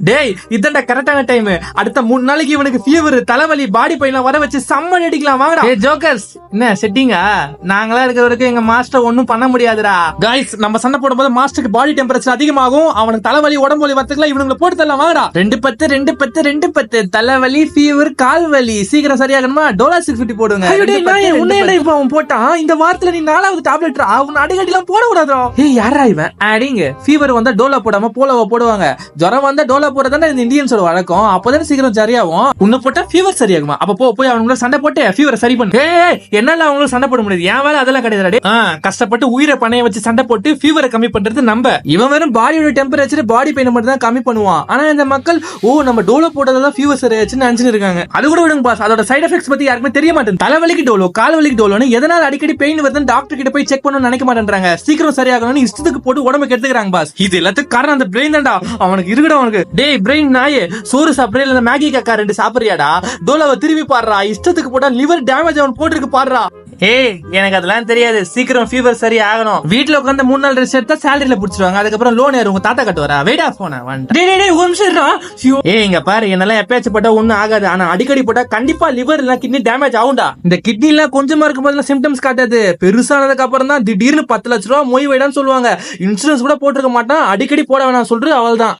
டேய் இதண்டா கரெக்டான டைம். அடுத்த 3 நாளைக்கு இவனுக்கு ஃபீவர், தலைவலி, பாடி பெயின் வர வச்சு சம்மன் அடிக்கலாம் வாங்கடா. ஏ ஜோக்கர்ஸ், என்ன செட்டிங்கா? நாங்களா இருக்க வரைக்கும் எங்க மாஸ்டர் ஒண்ணும் பண்ண முடியாதுடா. கைஸ், நம்ம சண்டை போடும்போது மாஸ்டருக்கு பாடி டெம்பரேச்சர் அதிகமாகும். அவனுக்கு தலைவலி, உடம்பு வலி வரதுக்குலாம் இவனுங்களை போட்டு தரலாம் வாங்கடா. 2 தலைவலி, ஃபீவர், கால் வலி சீக்கிரம் சரியாகணுமா? டோலா 650 போடுங்க. இப்ப அவன் போட்டான். இந்த வாரத்துல நீ 4வது டேப்லெட் அவன் அடிக்கடி எல்லாம் போட கூடாதோ. ஏய் யாரா இவன்? அடிங்க. ஃபீவர் வந்தா டோலா போடாம போலவா போடுவாங்க. ஜுரம் வந்தா டோலா போடுறதானே இந்த இந்தியன்ஸோட வழக்கம். அப்பதான் சீக்கிரம் சரியாகும். உன்ன போட்டா ஃபீவர் சரியாகுமா? அப்ப போய் அவங்களோட சண்டை போட்டு ஃபீவரை சரி பண்ணு. என்னால அவங்களும் சண்டை போட முடியாது. என் வேலை அதெல்லாம் கிடையாது. கஷ்டப்பட்டு உயிரை பணைய வச்சு சண்டை போட்டு ஃபீவரை கம்மி பண்றது நம்ம. இவன் வெறும் பாடியோட டெம்பரேச்சர், பாடி பெயின் மட்டும் தான் கம்மி பண்ணுவான். ஆனா இந்த மக்கள் நம்ம டோலோ போட்டதான் ஃபீவர் சரியாச்சுன்னு நினைச்சிட்டு இருக்காங்க. அது கூட விடுங்க பாஸ், அதோட சைடு எஃபெக்ட்ஸ் பத்தி யாருக்குமே தெரிய மாட்டேன். தலைவலிக்கு டோலோ, கால் வலிக்கு டோலோன்னு எதனால அடிக்கடி பெயின் வருதுன்னு டாக்டர் கிட்ட போய் செக் பண்ணணும்னு நினைக்க மாட்டேன்றாங்க. சீக்கிரம் சரியாகணும்னு இஷ்டத்துக்கு போட்டு உடம்பு கெடுத்துக்கிறாங்க பாஸ். இது எல்லாத்துக்கும் காரணம் அந்த பிரெயின் தான்டா. அவனுக்கு இருக்குடா அவனுக்கு. டேய் பிரெயின் நாயே, சோறு சாப்பிடுற இல்ல மேகி கக்கா 2 சாப்பிடுறியாடா? டோலாவை திரும்பி பாடுறா. இஷ்டத்துக்கு போட்டா லிவர் டேமேஜ் அவன் போட்டுருக்கு பாடுறா. ஏய் எனக்கு அதெல்லாம் தெரியாது. சீக்கிரம் ஃபீவர் சரி ஆகணும். வீட்டுல உட்காந்து 3 நாள் ரெஸ்ட் எடுத்தா சேலரியில புடிச்சிருவாங்க. அதுக்கப்புறம் லோன் ஏறு உங்க தாத்தா கட்டுவாரா? வெயிட் ஆஃப் போன இங்க பாரு, என்னெல்லாம் எப்பயாச்சும் போட்டா ஒண்ணும் ஆகாது. ஆனா அடிக்கடி போட்டா கண்டிப்பா லிவர் இல்ல கிட்னி டேமேஜ் ஆகும்டா. இந்த கிட்னி எல்லாம் கொஞ்சமா இருக்கும் போது சிம்டம்ஸ் காட்டாது. பெருசானதுக்கு அப்புறம் தான் திடீர்னு 10 லட்ச ரூபா மொய் வைடான்னு சொல்லுவாங்க. இன்சூரன்ஸ் கூட போட்டிருக்க மாட்டான். அடிக்கடி போட வேணாம் சொல்றது அவள் தான்.